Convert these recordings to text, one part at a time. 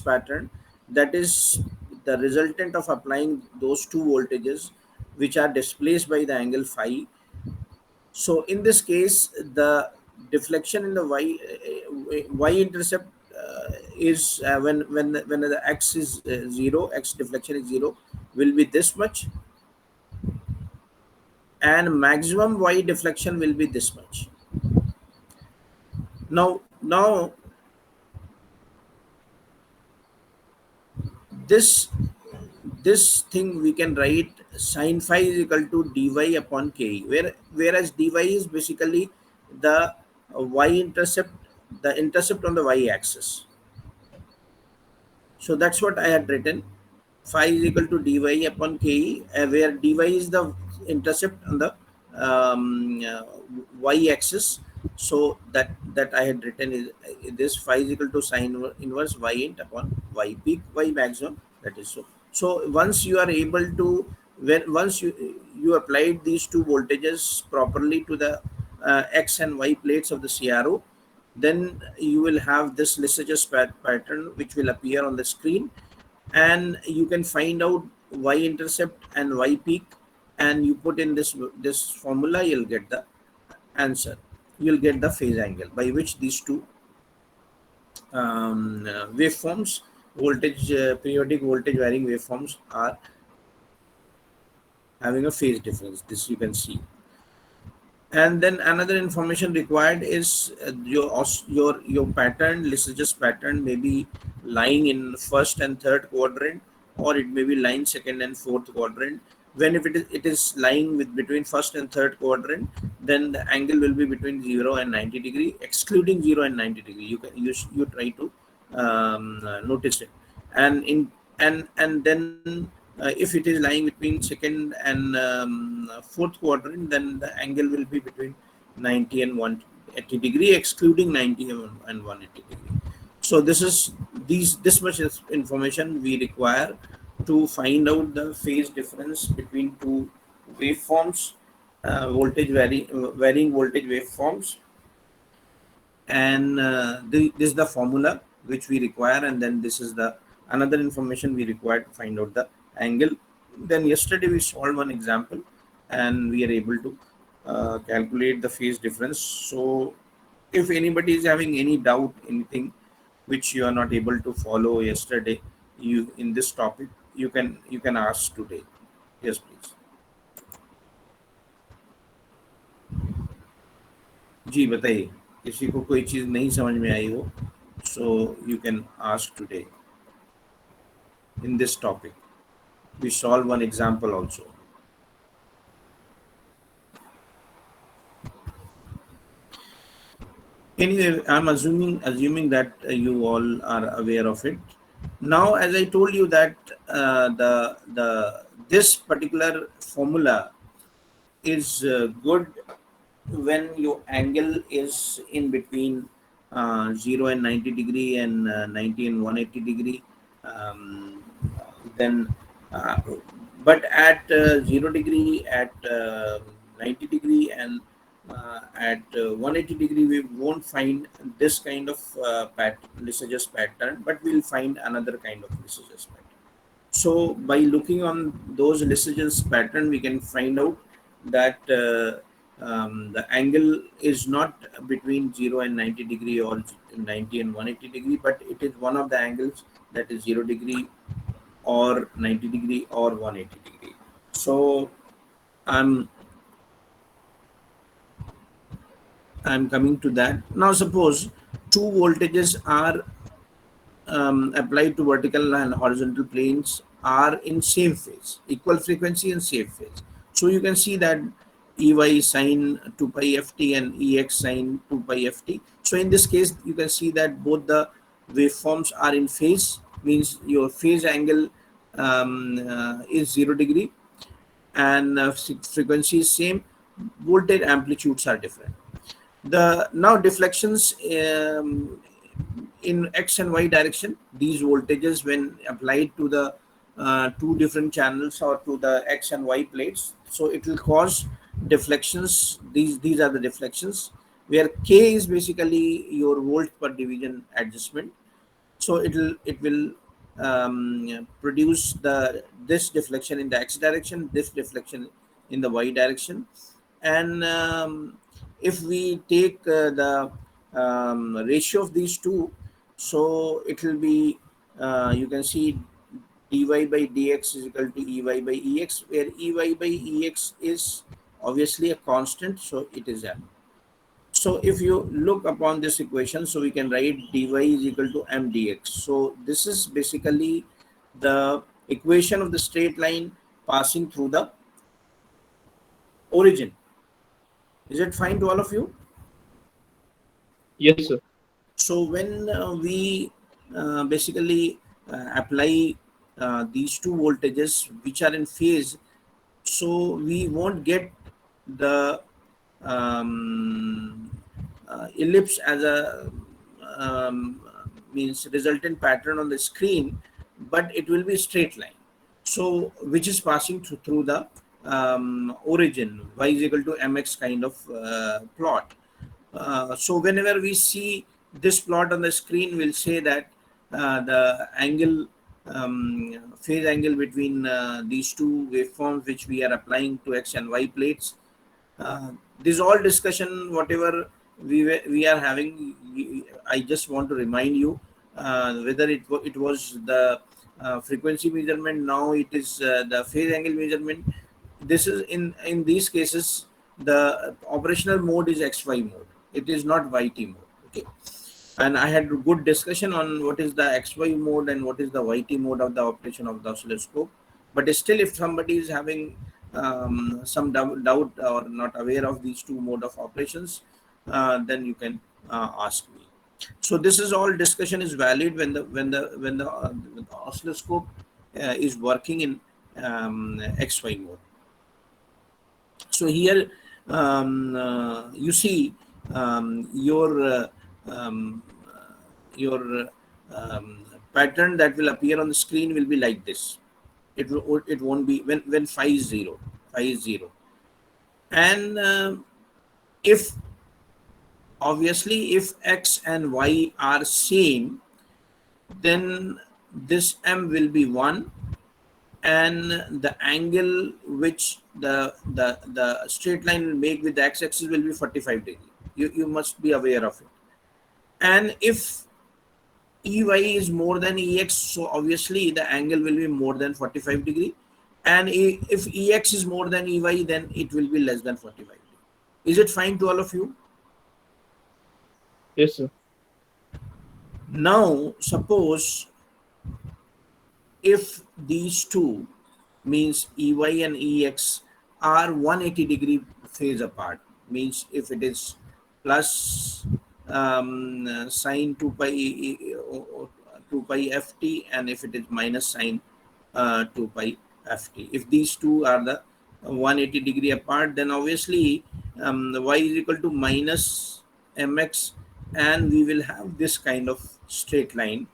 pattern, that is the resultant of applying those two voltages which are displaced by the angle phi. So in this case, the deflection in the y intercept is when the x is 0, x deflection is 0, will be this much, and maximum y deflection will be this much. Now this this thing we can write sin phi is equal to dy upon ke, whereas dy is basically the y intercept, the intercept on the y axis. So that's what I had written. Phi is equal to dy upon ke, where dy is the intercept on the y axis. So that I had written is this phi is equal to sine inverse y int upon y peak y maximum. That is so. So once you are able to, when once you applied these two voltages properly to the x and y plates of the CRO, then you will have this Lysage's pattern which will appear on the screen, and you can find out y intercept and y peak, and you put in this formula, you'll get the answer. You'll get the phase angle by which these two waveforms, voltage periodic voltage varying waveforms, are having a phase difference. This you can see. And then another information required is your pattern, Lysage's pattern, may be lying in first and third quadrant, or it may be lying second and fourth quadrant. When if it is lying with between first and third quadrant, then the angle will be between 0 and 90 degree, excluding 0 and 90 degree. You try to notice it. And in and then if it is lying between second and fourth quadrant, then the angle will be between 90 and 180 degree, excluding 90 and 180 degree. So this much information we require to find out the phase difference between two waveforms, varying voltage waveforms. And this is the formula which we require, and then this is the another information we require to find out the angle. Then yesterday we solved one example, and we are able to calculate the phase difference. So if anybody is having any doubt, anything which you are not able to follow yesterday, you in this topic, you can ask today. Yes, please. जी बताइए, किसी को कोई चीज़ नहीं समझ में आई हो, so you can ask today in this topic. We solve one example also. Anyway, I'm assuming that you all are aware of it. Now, as I told you that this particular formula is good when your angle is in between 0 and 90 degree, and 90 and 180 degree. Then but at 0 degree, at 90 degree, and at 180 degree, we won't find this kind of Lysage's pattern, but we'll find another kind of Lysage's pattern. So by looking on those Lysage's pattern, we can find out that the angle is not between 0 and 90 degree, or 90 and 180 degree, but it is one of the angles, that is 0 degree or 90 degree or 180 degree. So I'm coming to that. Now suppose two voltages are applied to vertical and horizontal planes, are in same phase, equal frequency and same phase. So you can see that Ey sine 2 pi ft and Ex sine 2 pi ft. So in this case, you can see that both the waveforms are in phase, means your phase angle is 0 degree, and frequency is same, voltage amplitudes are different. The now deflections in x and y direction, these voltages when applied to the two different channels or to the x and y plates, so it will cause deflections. These are the deflections, where k is basically your volt per division adjustment, So it will produce the this deflection in the x direction, this deflection in the y direction. And if we take the ratio of these two, so it will be you can see dy by dx is equal to ey by ex, where ey by ex is obviously a constant, so it is m. So if you look upon this equation, so we can write dy is equal to m dx. So this is basically the equation of the straight line passing through the origin. Is it fine to all of you? Yes, sir. So when we basically apply these two voltages which are in phase, so we won't get the um, ellipse as a um, means resultant pattern on the screen, but it will be straight line. So which is passing through the origin, y is equal to mx kind of plot. So whenever we see this plot on the screen, we'll say that the angle, phase angle between these two waveforms which we are applying to x and y plates, this all discussion whatever we are having, I just want to remind you whether it was the frequency measurement, now it is the phase angle measurement. This is in these cases the operational mode is xy mode, it is not yt mode. Okay, and I had good discussion on what is the XY mode and what is the YT mode of the operation of the oscilloscope. But still, if somebody is having some doubt or not aware of these two mode of operations, then you can ask me. So this is all discussion is valid when the oscilloscope is working in XY mode. So here you see um, your pattern that will appear on the screen will be like this. It won't be when phi is zero. And if obviously if x and y are same, then this m will be 1, and the angle which the straight line will make with the x-axis will be 45 degree. You must be aware of it. And if ey is more than ex, so obviously the angle will be more than 45 degree. And if ex is more than ey, then it will be less than 45 degree. Is it fine to all of you? Yes, sir. Now suppose if these two means ey and ex are 180-degree phase apart, means if it is plus sine 2 pi 2 pi ft, and if it is minus sine 2 pi ft, if these two are the 180-degree apart, then obviously y is equal to minus mx, and we will have this kind of straight line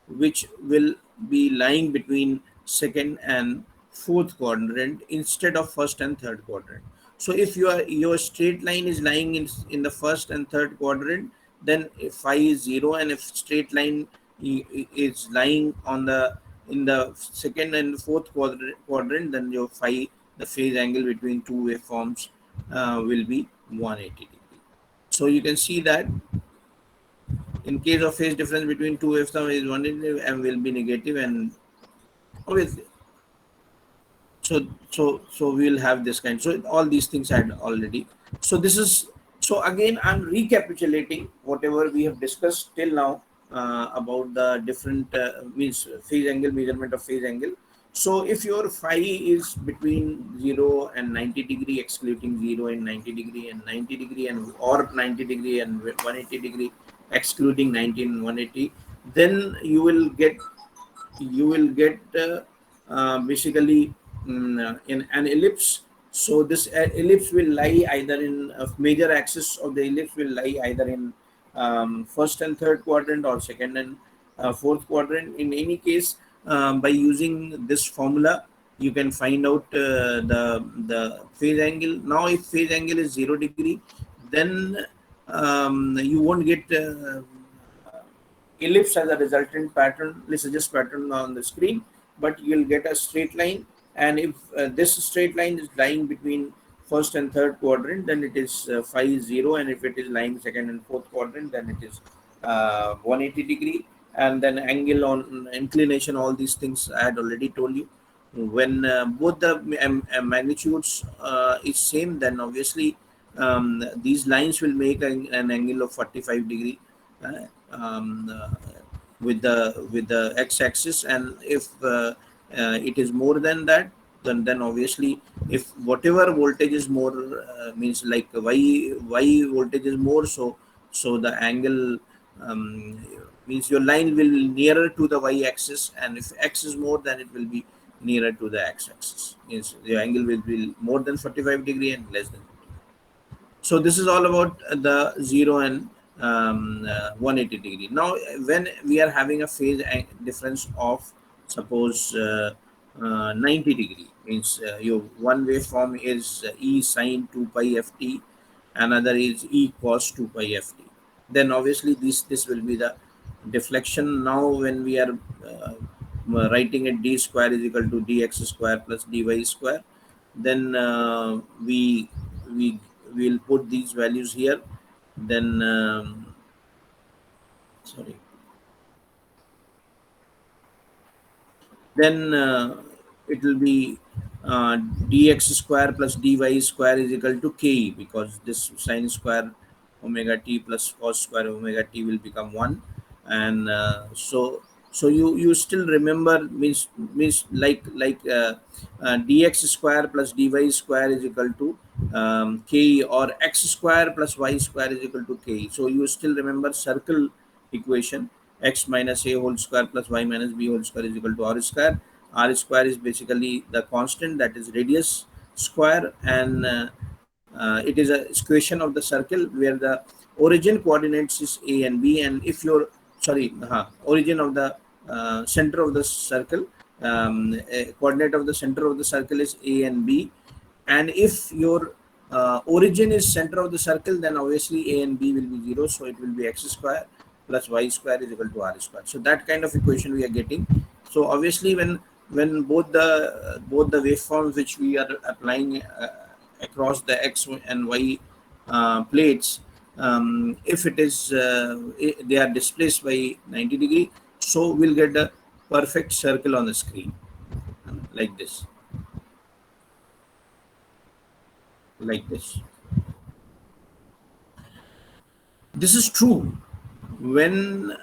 which will be lying between second and fourth quadrant instead of first and third quadrant. So if your straight line is lying in the first and third quadrant, then if phi is 0, and if straight line is lying on in the second and fourth quadrant, then your phi, the phase angle between two waveforms, will be 180 degree. So you can see that in case of phase difference between two waveforms is 180, m will be negative, and obviously, so we will have this kind. So all these things I had already. So this is, so again I'm recapitulating whatever we have discussed till now about the different means phase angle, measurement of phase angle. So if your phi is between 0 and 90 degree, excluding 0 and 90 degree, and 90 degree and or 90 degree and 180 degree, excluding 90 and 180, then you will get basically in an ellipse. So this ellipse will lie either in major axis of the ellipse will lie either in first and third quadrant or second and fourth quadrant. In any case, by using this formula, you can find out the phase angle. Now, if phase angle is 0 degree, then you won't get ellipse as a resultant pattern, Lysage's pattern on the screen, but you'll get a straight line. And if this straight line is lying between first and third quadrant, then it is phi 0, and if it is lying second and fourth quadrant, then it is 180 degree. And then angle on inclination, all these things I had already told you. When both the magnitudes is same, then obviously these lines will make an angle of 45 degree uh, um, uh, with the x-axis. And if it is more than that, then obviously, if whatever voltage is more, means like y voltage is more, so the angle, um, means your line will nearer to the y-axis, and if x is more, then it will be nearer to the x-axis, means the angle will be more than 45 degree and less than. So this is all about the 0 and 180 degree. Now when we are having a phase difference of, suppose 90 degree, means your one waveform is e sine 2 pi ft, another is e cos 2 pi ft. Then obviously this will be the deflection. Now when we are writing it, d square is equal to dx square plus dy square, then we will put these values here. Then sorry, then it will be dx square plus dy square is equal to ke, because this sine square omega t plus cos square omega t will become 1. And so you still remember, means dx square plus dy square is equal to ke, or x square plus y square is equal to ke. So you still remember circle equation, x minus a whole square plus y minus b whole square is equal to r square. R square is basically the constant, that is radius square. And it is a equation of the circle where the origin coordinates is a and b. And if your, sorry, origin of the center of the circle, coordinate of the center of the circle is a and b. And if your origin is center of the circle, then obviously a and b will be 0, so it will be x square plus y square is equal to r square. So that kind of equation we are getting. So obviously when both the waveforms which we are applying across the x and y plates, if it is they are displaced by 90 degree, so we'll get a perfect circle on the screen, like this, like this. This is true when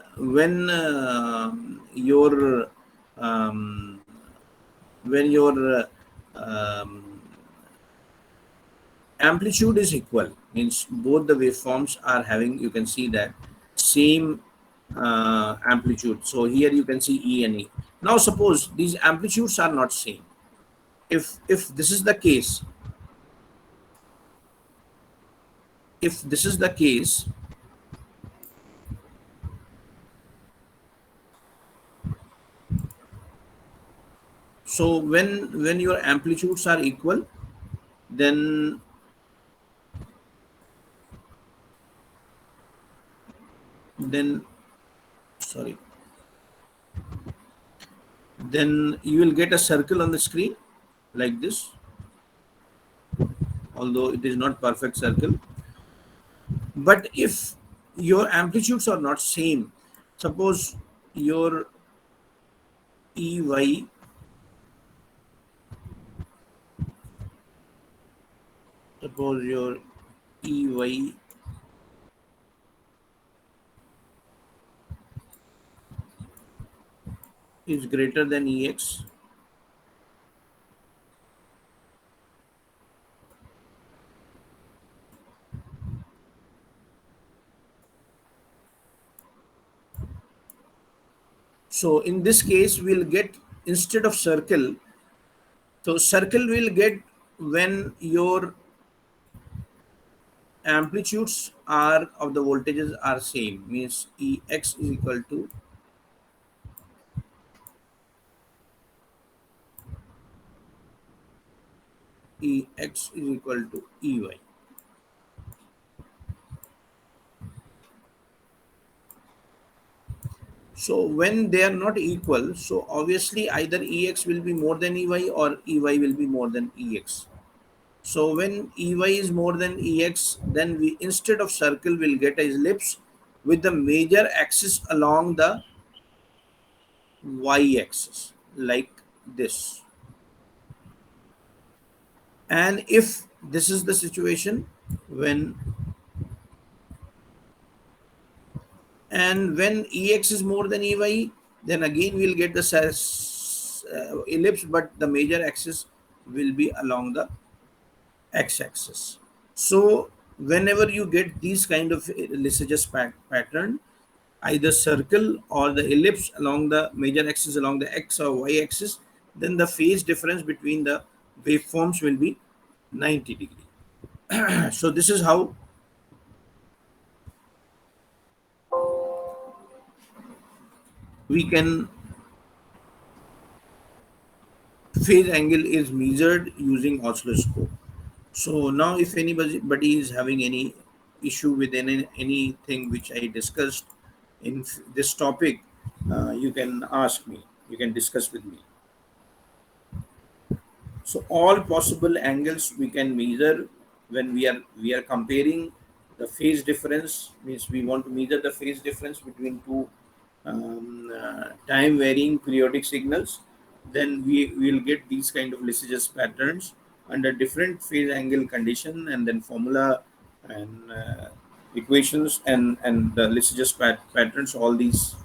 your um, when your amplitude is equal, means both the waveforms are having, you can see that, same amplitude. So here you can see e and e. Now suppose these amplitudes are not same. If this is the case, if this is the case, so when your amplitudes are equal, then then sorry, then you will get a circle on the screen, like this, although it is not perfect circle. But if your amplitudes are not same, suppose your ey, suppose your ey is greater than ex, so in this case we'll get, instead of circle, so circle will get when your amplitudes are of the voltages are same, means ex is equal to ex is equal to ey. So when they are not equal, so obviously either ex will be more than ey or ey will be more than ex. So when ey is more than ex, then we, instead of circle, will get a ellipse with the major axis along the y axis, like this. And if this is the situation, when and when ex is more than ey, then again we'll get the ellipse, but the major axis will be along the x-axis. So whenever you get these kind of Lysage's pattern, either circle or the ellipse along the major axis along the x or y axis, then the phase difference between the waveforms will be 90 degree. So this is how we can phase angle is measured using oscilloscope. So now if anybody is having any issue with anything which I discussed in this topic, you can ask me, you can discuss with me. So all possible angles we can measure when we are comparing the phase difference. Means we want to measure the phase difference between two time varying periodic signals. Then we will get these kind of Lysage's patterns under different phase angle condition, and then formula and equations and the Lysage's patterns. All these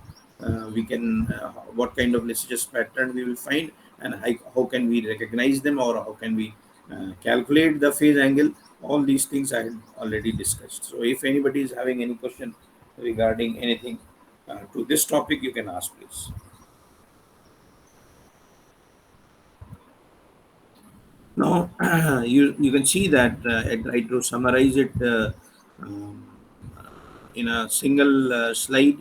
we can what kind of Lysage's pattern we will find, and how can we recognize them, or how can we calculate the phase angle. All these things I had already discussed. So if anybody is having any question regarding anything to this topic, you can ask, please. Now you can see that I try to summarize it um, in a single slide.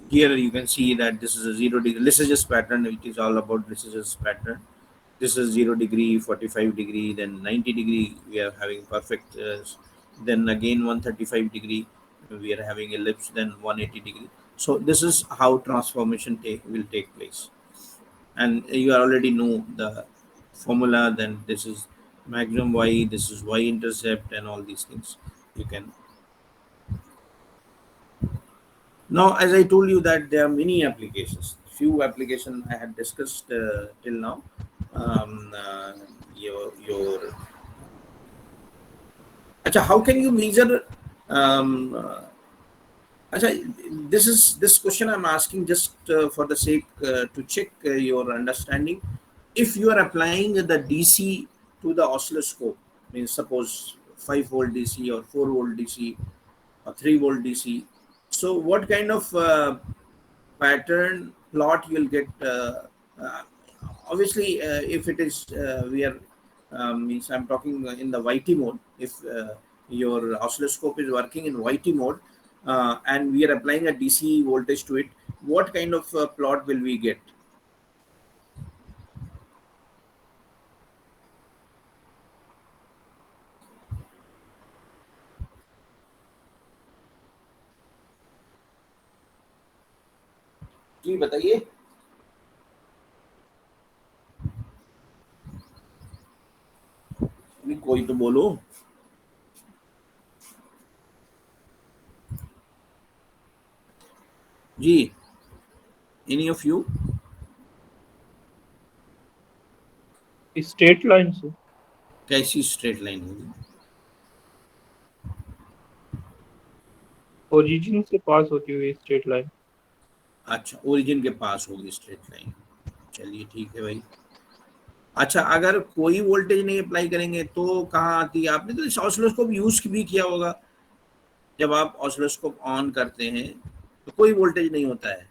Here you can see that this is a 0 degree Lysage's pattern, which is all about Lysage's pattern. This is 0 degree, 45 degree, then 90 degree. We are having perfect. Then again 135 degree. We are having ellipse. Then 180 degree. So this is how transformation will take place, and you already know the formula. Then this is maximum y. This is y intercept, and all these things you can. Now, as I told you that there are many applications. Few applications I had discussed till now. Um, uh, your Acha, how can you measure? Um, uh, Acha, this question I'm asking just for the sake to check your understanding. If you are applying the DC to the oscilloscope, means suppose 5 volt DC or 4 volt DC or 3 volt DC. So what kind of pattern plot you'll get? Uh, Obviously, if it is we are means I'm talking in the YT mode. If your oscilloscope is working in YT mode and we are applying a DC voltage to it, what kind of plot will we get? जी बताइए. अभी कोई तो बोलो. जी, any of you? Straight line से. कैसी straight line होगी? Origin से पास होती हुई स्ट्रेट लाइन. अच्छा, ओरिजिन के पास होगी स्ट्रेट लाइन. चलिए ठीक है भाई. अच्छा, अगर कोई वोल्टेज नहीं अप्लाई करेंगे तो कहाँ आती है? आपने तो ऑसिलोस्कोप यूज भी किया होगा. जब आप ऑसिलोस्कोप ऑन करते हैं तो कोई वोल्टेज नहीं होता है,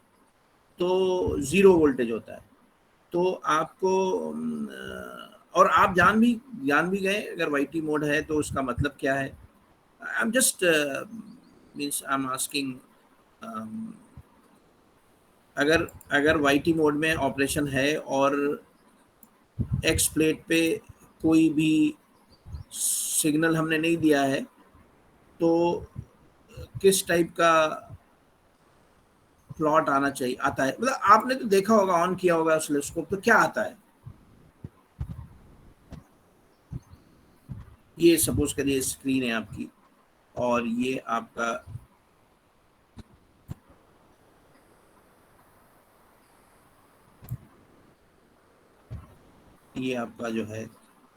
तो जीरो वोल्टेज होता है. तो आपको और आप जान भी गए अगर वाईटी मोड है तो उसका मतलब क्या है. I am just means I am asking. अगर अगर वाईटी मोड में ऑपरेशन है और एक्स प्लेट पे कोई भी सिग्नल हमने नहीं दिया है, तो किस टाइप का प्लॉट आना चाहिए, आता है, मतलब आपने तो देखा होगा, ऑन किया होगा ऑसिलोस्कोप, तो क्या आता है? ये सपोज करिए स्क्रीन है आपकी, और ये आपका, ये आपका जो है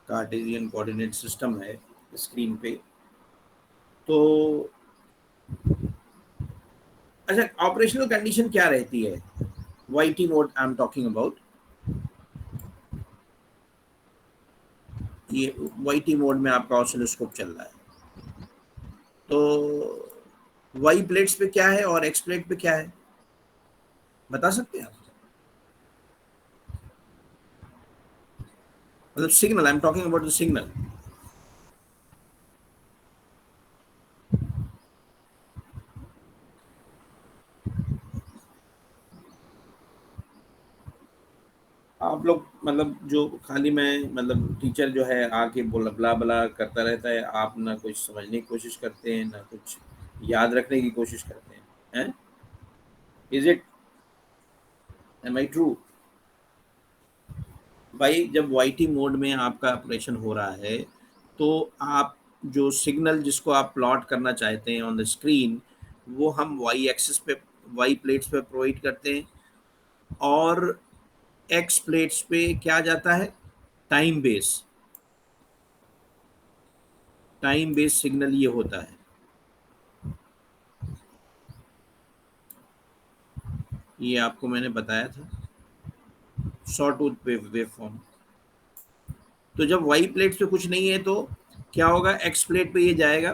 कार्टेशियन कोऑर्डिनेट सिस्टम है स्क्रीन पे। तो अच्छा, ऑपरेशनल कंडीशन क्या रहती है? Y T mode I am talking about. ये वाई टी मोड में आपका ऑसिलोस्कोप चल रहा है, तो वाई प्लेट्स पे क्या है और एक्स प्लेट पे क्या है, बता सकते हैं आप? मतलब signal, I am talking about the signal. आप लोग मतलब जो खाली मैं मतलब टीचर जो है आके बोला ब्ला ब्ला करता रहता है, आप ना कुछ समझने की कोशिश करते हैं, ना कुछ याद रखने की कोशिश करते हैं? Is it, am I true? भाई जब वाई टी मोड में आपका ऑपरेशन हो रहा है, तो आप जो सिग्नल जिसको आप प्लॉट करना चाहते हैं ऑन द स्क्रीन, वो हम वाई एक्सिस पे, वाई प्लेट्स पे प्रोवाइड करते हैं, और एक्स प्लेट्स पे क्या जाता है? Time base, time base signal ये होता है। ये आपको मैंने बताया था, शॉर्ट वेव फॉर्म। तो जब वाई प्लेट पे कुछ नहीं है तो क्या होगा? एक्स प्लेट पे ये जाएगा,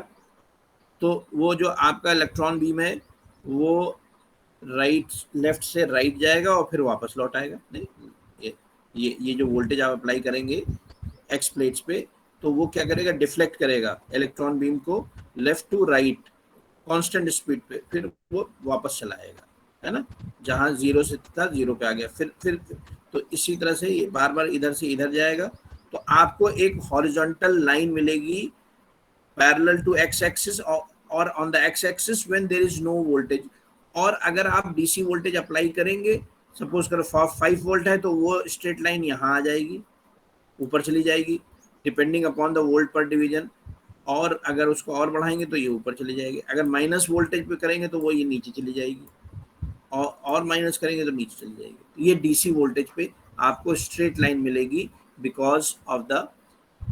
तो वो जो आपका इलेक्ट्रॉन बीम है वो राइट, लेफ्ट से राइट जाएगा और फिर वापस लौट आएगा। नहीं, ये जो वोल्टेज आप अप्लाई करेंगे एक्स प्लेट्स पे, तो वो क्या करेगा? डिफ्लेक्ट करेगा इलेक्ट्रॉन बीम को left to right constant speed पे, फिर वो वापस चला आएगा, है ना? जहाँ जीरो से था जीरो पे आ गया, फिर तो इसी तरह से ये बार बार इधर से इधर जाएगा। तो आपको एक हॉरिजॉन्टल लाइन मिलेगी पैरेलल टू एक्स एक्सिस, और on the X axis when there is no voltage. और अगर आप डीसी वोल्टेज अप्लाई करेंगे, सपोज करो 5 वोल्ट है, तो वो स्ट्रेट लाइन यहाँ आ जाएगी, ऊपर चली जाएगी, डिपेंडिंग अपॉन द वोल्ट पर डिवीजन। और अगर उसको और बढ़ाएंगे तो ये ऊपर चली जाएगी, अगर माइनस वोल्टेज पे करेंगे तो वो ये नीचे चली जाएगी, और माइनस करेंगे तो नीचे चली जाएगी। तो ये डीसी वोल्टेज पे आपको स्ट्रेट लाइन मिलेगी बिकॉज ऑफ द।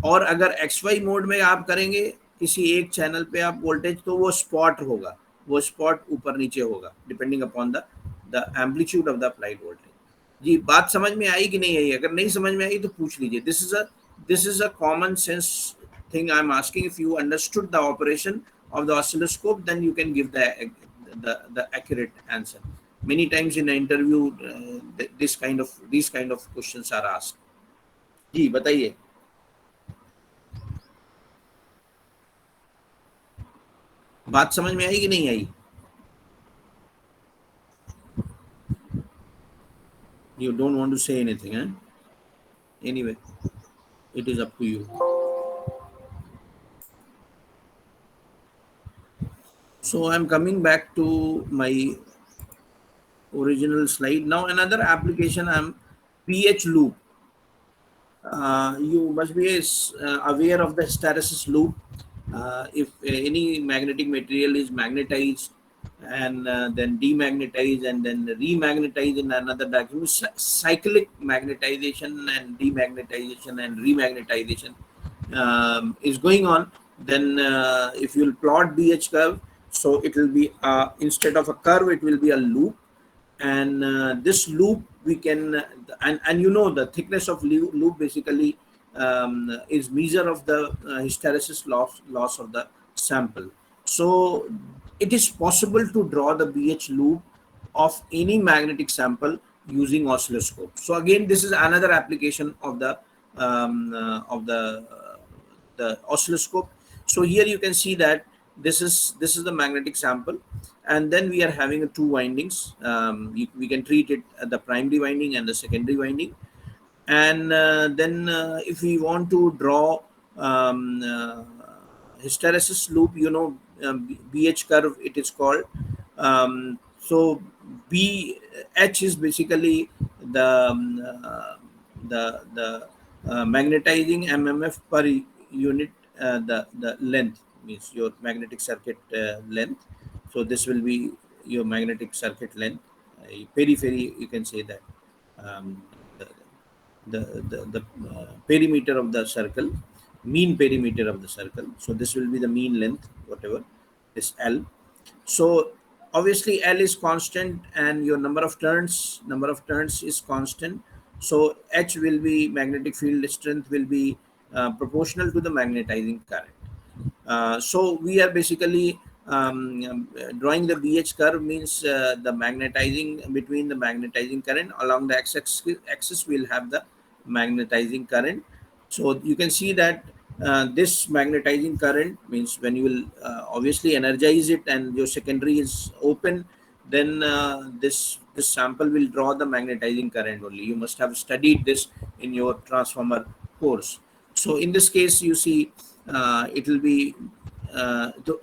और अगर एक्स वाई मोड में आप करेंगे किसी एक चैनल पे आप वोल्टेज, तो वो स्पॉट होगा, वो स्पॉट ऊपर नीचे होगा depending upon the amplitude of the applied voltage. जी, बात समझ में आई कि नहीं आई? अगर नहीं समझ में आई तो पूछ लीजिए। This is a common sense thing I'm asking. If you understood the operation of the oscilloscope, then you can give the accurate answer. Many times in an interview, these kind of questions are asked. जी बताइए, बात समझ में आई कि नहीं आई? You don't want to say anything, eh? Anyway, it is up to you. So I'm coming back to my original slide. Now another application, I'm pH loop. You must be aware of the hysteresis loop. If any magnetic material is magnetized and then demagnetized and then remagnetized in another direction, cyclic magnetization and demagnetization and remagnetization is going on. Then if you will plot BH curve, so it will be instead of a curve, it will be a loop. And this loop we can, and you know the thickness of loop basically is measure of the hysteresis loss of the sample. So it is possible to draw the BH loop of any magnetic sample using oscilloscope. So again, this is another application of the oscilloscope. So here you can see that this is the magnetic sample, and then we are having two windings. We can treat it at the primary winding and the secondary winding. And then if we want to draw hysteresis loop, BH curve it is called. So B H is basically the magnetizing mmf per unit, the length means your magnetic circuit length. So this will be your magnetic circuit length, periphery, you can say that, the perimeter of the circle, mean perimeter of the circle. So this will be the mean length, whatever this L. So obviously L is constant and your number of turns is constant. So H will be, magnetic field strength will be proportional to the magnetizing current. So we are basically drawing the BH curve, means the magnetizing, between the magnetizing current along the x-axis will have the magnetizing current. So you can see that this magnetizing current means when you will obviously energize it and your secondary is open, then this sample will draw the magnetizing current only. You must have studied this in your transformer course. So in this case, you see, it will be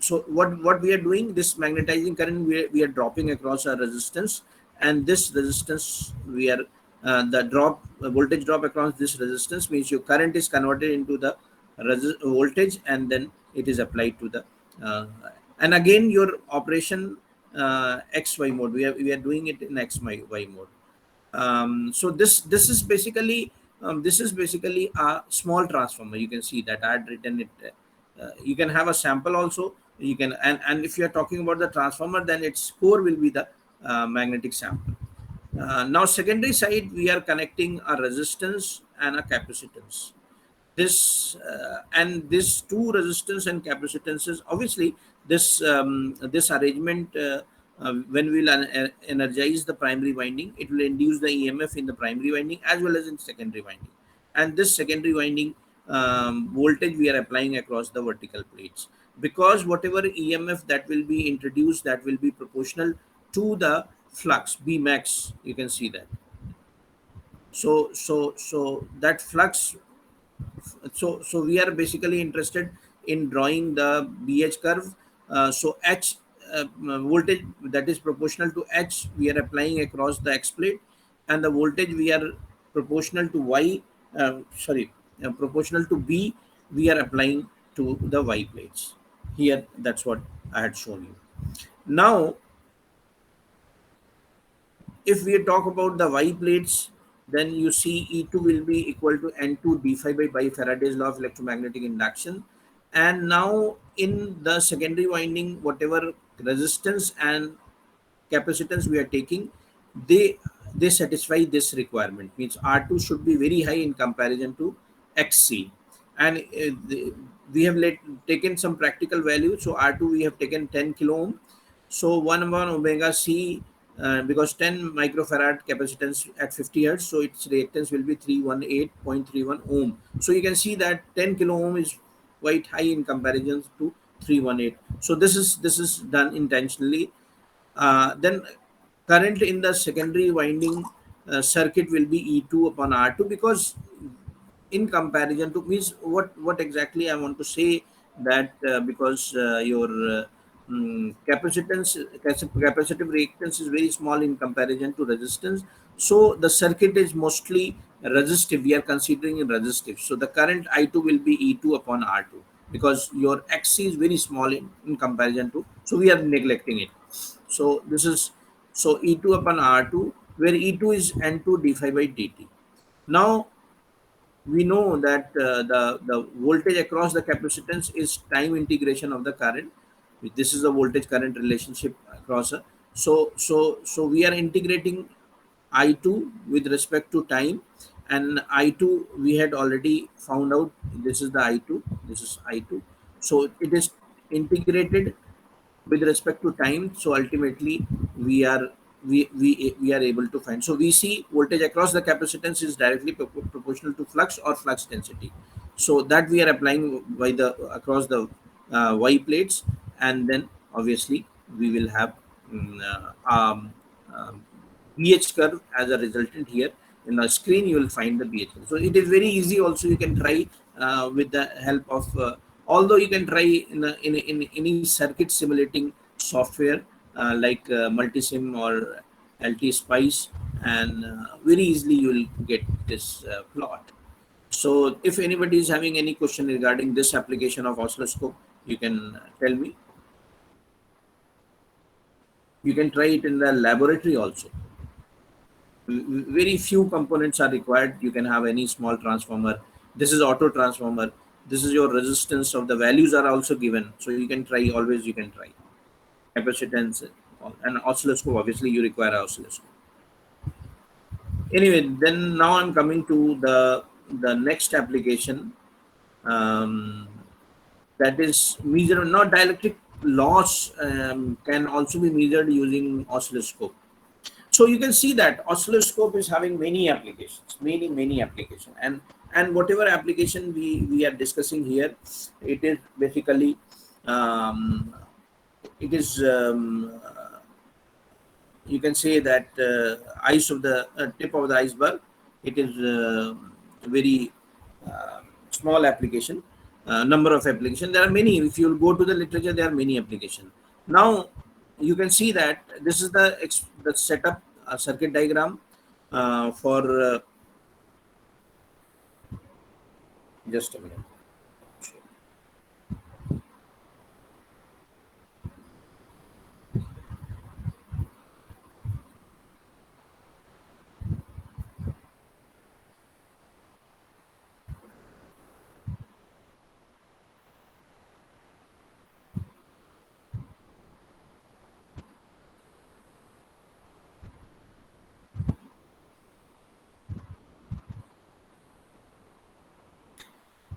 so what we are doing, this magnetizing current we are dropping across a resistance, and this resistance we are the drop voltage drop across this resistance means your current is converted into the voltage, and then it is applied to the uh, and again your operation XY mode, we are doing it in XY mode. So this is basically a small transformer. You can see that I had written it. You can have a sample also. You can, and if you are talking about the transformer, then its core will be the magnetic sample. Now secondary side, we are connecting a resistance and a capacitance. This and this two resistance and capacitances, obviously this arrangement, when we'll energize the primary winding, it will induce the EMF in the primary winding as well as in secondary winding, and this secondary winding voltage we are applying across the vertical plates, because whatever EMF that will be introduced, that will be proportional to the flux B max. You can see that. So that flux, so we are basically interested in drawing the BH curve. So H, voltage that is proportional to H we are applying across the X plate, and the voltage we are proportional to Y, proportional to B, we are applying to the Y plates here. That's what I had shown you. Now if we talk about the Y plates, then you see E2 will be equal to N2 d phi by Faraday's law of electromagnetic induction. And now in the secondary winding, whatever resistance and capacitance we are taking, they satisfy this requirement. Means R2 should be very high in comparison to XC. And we have taken some practical value. So R2 we have taken 10 kilo ohm. So 1 upon omega C, because 10 microfarad capacitance at 50 hertz, so its reactance will be 318.31 ohm. So you can see that 10 kilo ohm is quite high in comparison to 318. So this is done intentionally. Then current in the secondary winding circuit will be E2 upon R2, because in comparison to, means what exactly I want to say, that because your capacitive reactance is very small in comparison to resistance, so the circuit is mostly resistive. We are considering in resistive, so the current I2 will be E2 upon R2, because your XC is very small in comparison to, so we are neglecting it. So this is, so E2 upon R2, where E2 is N2 d phi by dt. Now we know that the voltage across the capacitance is time integration of the current. This is the voltage current relationship across a, so we are integrating I2 with respect to time, and I2 we had already found out, this is the I2, this is I2. So it is integrated with respect to time. So ultimately we are, we are able to find, so we see voltage across the capacitance is directly proportional to flux or flux density. So that we are applying by the across the Y plates, and then obviously we will have mm, um, BH curve as a resultant here. In the screen you will find the BH curve. So it is very easy also. You can try with the help of although you can try in any circuit simulating software like multisim or LT spice, and very easily you will get this plot. So if anybody is having any question regarding this application of oscilloscope, you can tell me. You can try it in the laboratory also. Very few components are required. You can have any small transformer. This is auto transformer. This is your resistance of the values are also given. So you can try, always you can try. Capacitance and oscilloscope, obviously you require oscilloscope. Anyway, then now I'm coming to the next application, um, that is measure not dielectric loss, can also be measured using oscilloscope. So you can see that oscilloscope is having many applications, many applications, and whatever application we are discussing here, it is basically, um, it is, you can say that ice of the tip of the iceberg. It is very small application, number of application. There are many. If you go to the literature, there are many application. Now you can see that this is the setup circuit diagram for just a minute.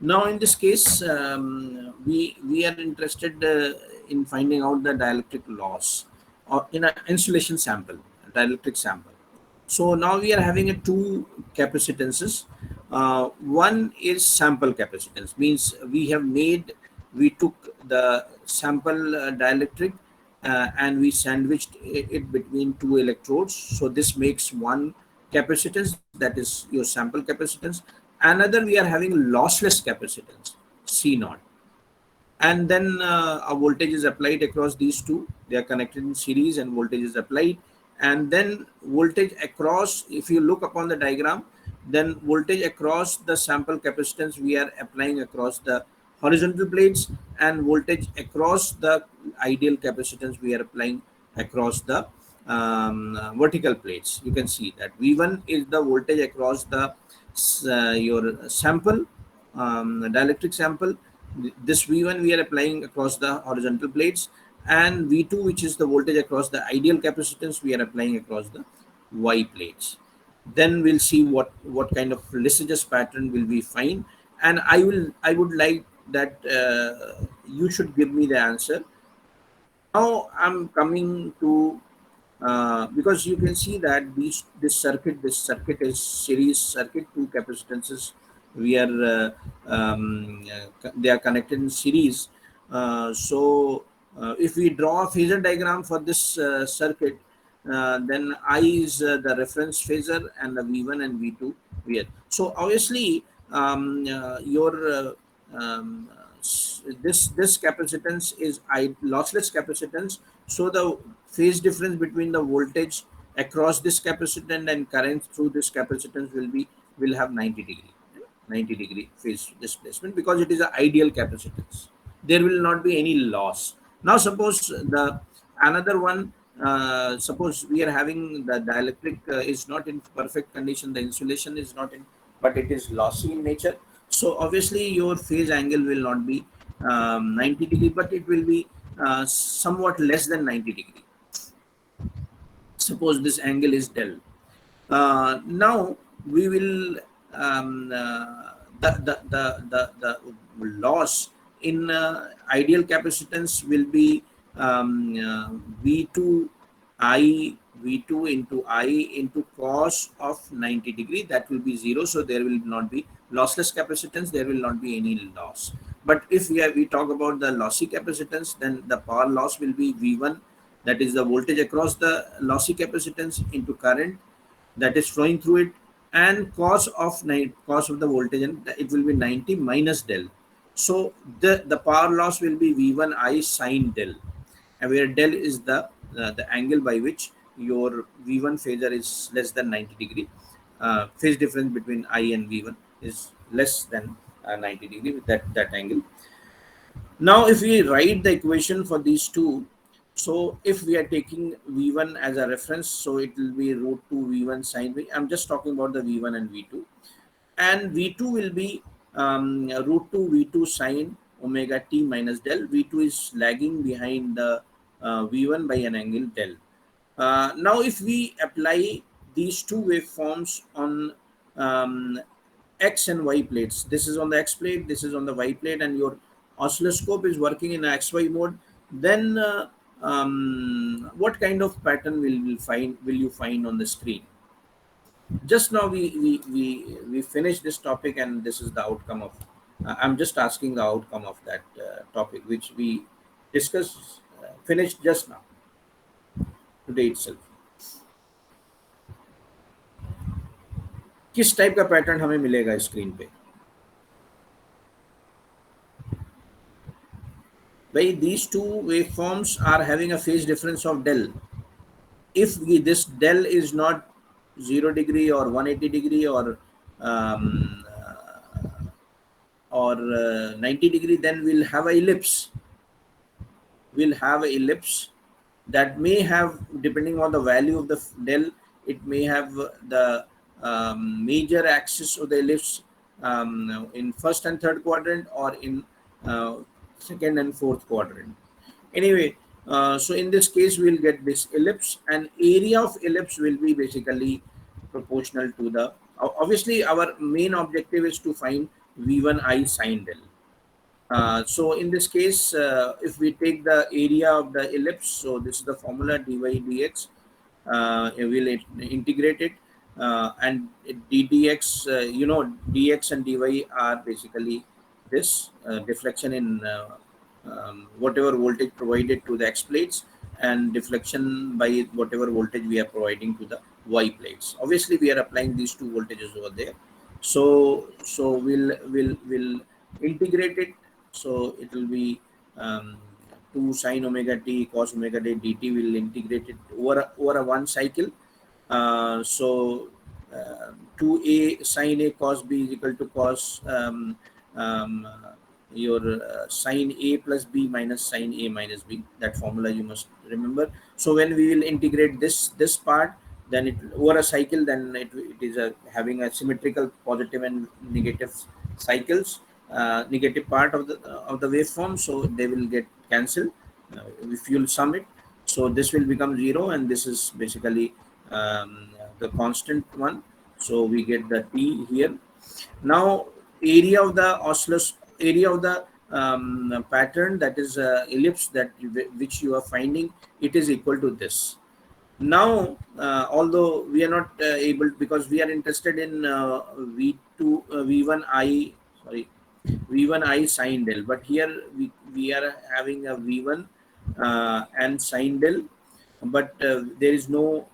Now, in this case, we are interested in finding out the dielectric loss or in an insulation sample, a dielectric sample. So now we are having a two capacitances. One is sample capacitance, means we took the sample dielectric and we sandwiched it between two electrodes. So this makes one capacitance, that is your sample capacitance. Another, we are having lossless capacitance, C naught, and then a voltage is applied across these two. They are connected in series and voltage is applied, and then voltage across, if you look upon the diagram, then voltage across the sample capacitance we are applying across the horizontal plates, and voltage across the ideal capacitance we are applying across the vertical plates. You can see that V1 is the voltage across the your sample, dielectric sample. This V1 we are applying across the horizontal plates, and V2, which is the voltage across the ideal capacitance, we are applying across the Y plates. Then we'll see what kind of Lysage's pattern will we find, and I would like that you should give me the answer. Now I'm coming to, because you can see that this circuit is series circuit. Two capacitances we are they are connected in series. If we draw a phasor diagram for this circuit, then I is the reference phasor and the V1 and V2 here. So obviously, your this capacitance is lossless capacitance. So the phase difference between the voltage across this capacitor and current through this capacitance will have 90 degree phase displacement, because it is an ideal capacitance. There will not be any loss. Now suppose the another one, suppose we are having the dielectric is not in perfect condition, the insulation is not in, but it is lossy in nature. So obviously your phase angle will not be 90 degree, but it will be somewhat less than 90 degree. Suppose this angle is del. Now we will, the loss in ideal capacitance will be V2 I, V2 into I into cos of 90 degree. That will be 0. So there will not be lossless capacitance. There will not be any loss. But if we talk about the lossy capacitance, then the power loss will be V1, that is the voltage across the lossy capacitance into current that is flowing through it, and cos of the voltage, and it will be 90 minus del. So the power loss will be V1 I sin del, and where del is the angle by which your V1 phasor is less than 90 degree. Phase difference between I and V1 is less than 90 degree with that angle. Now, if we write the equation for these two, so if we are taking V1 as a reference, so it will be root 2 V1 sine V. I'm just talking about the V1 and V2. And V2 will be root 2 V2 sine omega t minus del. V2 is lagging behind the V1 by an angle del. Now, if we apply these two waveforms on um, X and Y plates, this is on the X plate, this is on the Y plate, and your oscilloscope is working in XY mode, then what kind of pattern will you find on the screen? Just now we finished this topic, and this is the outcome of. I'm just asking the outcome of that topic, which we discussed, finished just now today itself. किस type का pattern हमें मिलेगा screen पे? भाई, these two waveforms are having a phase difference of del. If this del is not 0 degree or 180 degree um, or 90 degree, then we'll have a ellipse. We'll have a ellipse that may have, depending on the value of the del, it may have the major axis of the ellipse in first and third quadrant, or in uh, second and fourth quadrant. Anyway, so in this case, we'll get this ellipse, and area of ellipse will be basically proportional to the. Obviously, our main objective is to find V1I sine del. So in this case, if we take the area of the ellipse, so this is the formula dy dx. We will integrate it, and ddx. Dx and dy are basically this deflection in whatever voltage provided to the X plates, and deflection by whatever voltage we are providing to the Y plates. Obviously, we are applying these two voltages over there. So we'll integrate it. So it will be 2 sine omega t cos omega t dt. Will integrate it over a one cycle. So 2a sine a cos b is equal to cos um, your sine a plus b minus sine a minus b. That formula you must remember. So when we will integrate this part, then it over a cycle, then it is having a symmetrical positive and negative cycles, negative part of the waveform, so they will get cancelled if you'll sum it. So this will become 0, and this is basically the constant one. So we get the t here. Now, area of the pattern, that is ellipse, that which you are finding, it is equal to this. Now, although we are not able, because we are interested in V2 V1I, sorry, V1I sine del, but here we are having a V1 and sine del, but there is no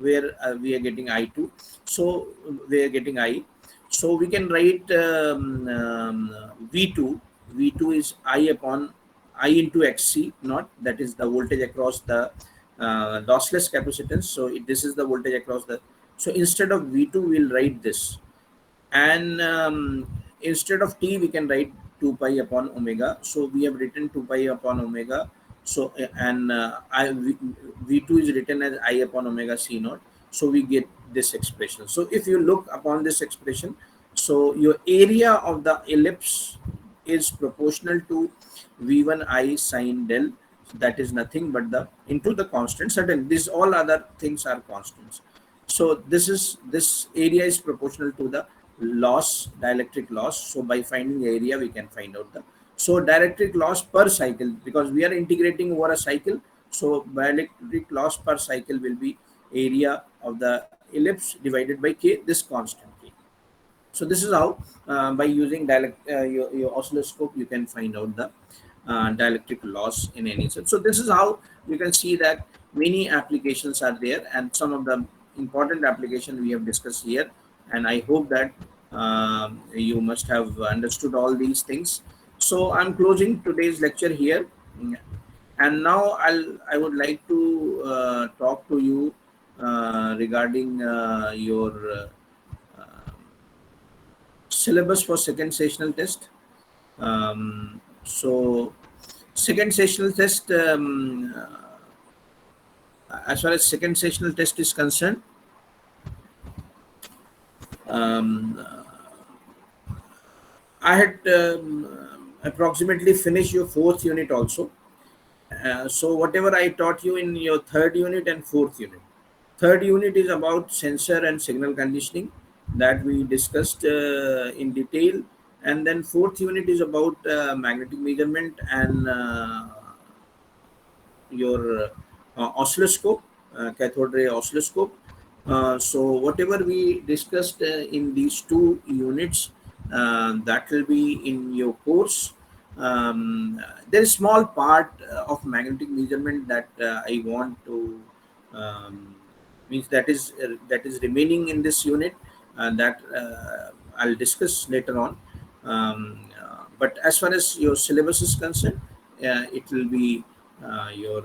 where we are getting I2, so we are getting I. So we can write V2. V2 is I upon I into XC naught, that is the voltage across the lossless capacitance. So this is the voltage across the. So instead of V2, we'll write this, and instead of t we can write 2 pi upon omega. So we have written 2 pi upon omega. So and v2 is written as I upon omega c naught. So we get this expression. So if you look upon this expression, so your area of the ellipse is proportional to v1I sine del. That is nothing but the into the constant. Certain these all other things are constants. So this area is proportional to the loss, dielectric loss. So by finding the area, we can find out the. So dielectric loss per cycle, because we are integrating over a cycle. So dielectric loss per cycle will be area of the ellipse divided by k, this constant k. So this is how by using your oscilloscope, you can find out the dielectric loss in any sense. So this is how you can see that many applications are there, and some of the important application we have discussed here. And I hope that you must have understood all these things. So I'm closing today's lecture here. And now I would like to talk to you regarding your syllabus for second sessional test. So second sessional test, as far as second sessional test is concerned, um, I had approximately finished your fourth unit also. So whatever I taught you in your third unit and fourth unit. Third unit is about sensor and signal conditioning that we discussed in detail, and then fourth unit is about magnetic measurement and your oscilloscope, cathode ray oscilloscope. So whatever we discussed in these two units, that will be in your course. There is small part of magnetic measurement that I want to means that is remaining in this unit, and that I'll discuss later on. But as far as your syllabus is concerned, it will be your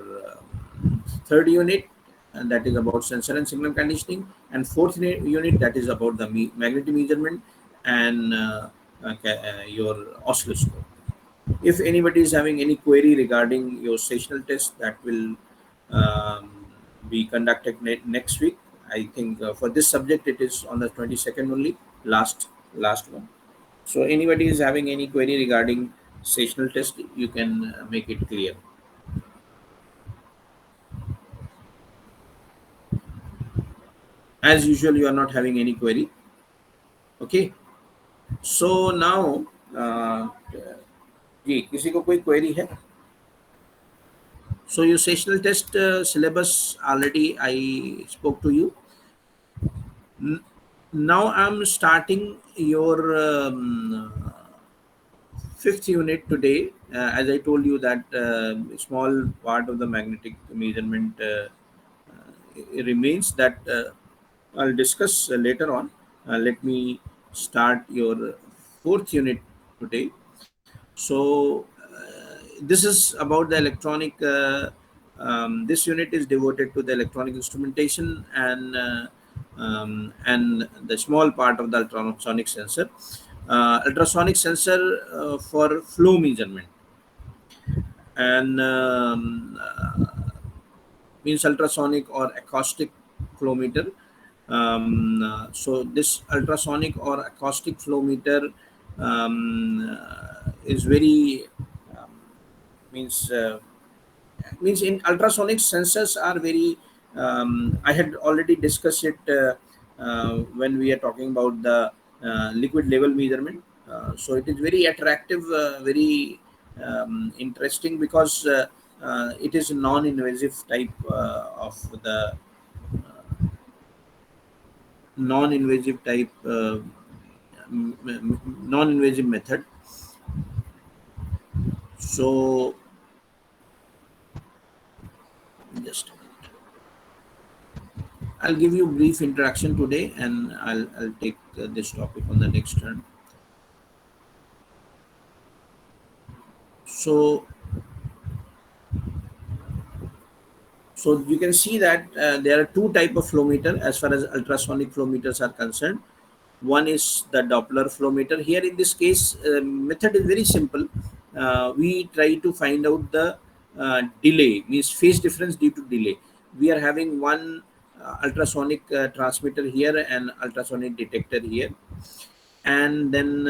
third unit, and that is about sensor and signal conditioning, and fourth unit that is about the magnetic measurement and your oscilloscope. If anybody is having any query regarding your sessional test, that will um, be conducted next week. I think for this subject it is on the 22nd only, last one. So anybody is having any query regarding sessional test, you can make it clear. As usual, you are not having any query. Okay. So now जी किसी को कोई query है? So your sessional test syllabus already I spoke to you. N- Now I'm starting your fifth unit today. As I told you that small part of the magnetic measurement remains, that I'll discuss later on. Let me start your fourth unit today. So this is about the electronic. This unit is devoted to the electronic instrumentation and the small part of the ultrasonic sensor. Ultrasonic sensor for flow measurement, and means ultrasonic or acoustic flow meter. So this ultrasonic or acoustic flow meter is very um, means means in ultrasonic sensors are very I had already discussed it when we are talking about the liquid level measurement. So it is very attractive, very interesting, because it is a non-invasive type of the non-invasive type non-invasive method. So just a minute. I'll give you a brief introduction today, and I'll take this topic on the next turn. So so you can see that there are two type of flow meter as far as ultrasonic flow meters are concerned. One is the Doppler flow meter. Here in this case, method is very simple. We try to find out the delay, means phase difference due to delay. We are having one ultrasonic transmitter here and ultrasonic detector here, and then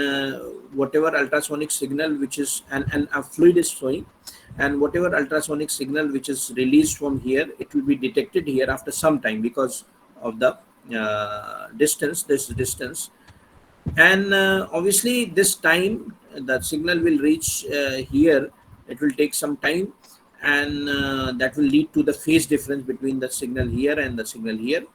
whatever ultrasonic signal which is, and a fluid is flowing, and whatever ultrasonic signal which is released from here, it will be detected here after some time because of the this distance. And obviously this time the signal will reach here, it will take some time, and that will lead to the phase difference between the signal here and the signal here.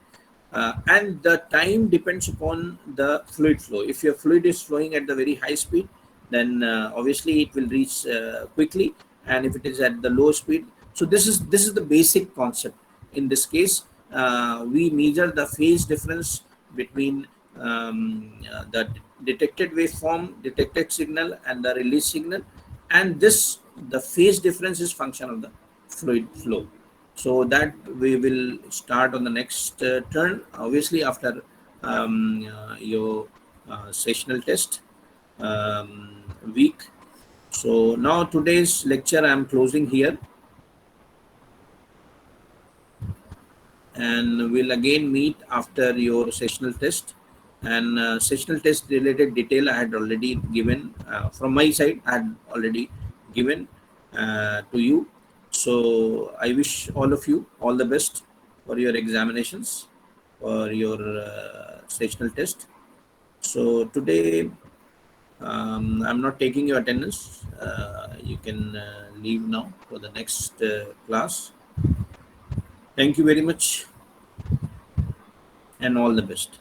And the time depends upon the fluid flow. If your fluid is flowing at the very high speed, then obviously it will reach quickly, and if it is at the low speed, so this is the basic concept. In this case, we measure the phase difference between the detected waveform, detected signal, and the release signal, and this, the phase difference is function of the fluid flow. So that we will start on the next turn, obviously after your sessional test week. So now today's lecture I am closing here, and we'll again meet after your sessional test. And sessional test related detail I had already given from my side. I had already given to you. So I wish all of you all the best for your examinations, for your sessional test. So today I'm not taking your attendance. You can leave now for the next class. Thank you very much and all the best.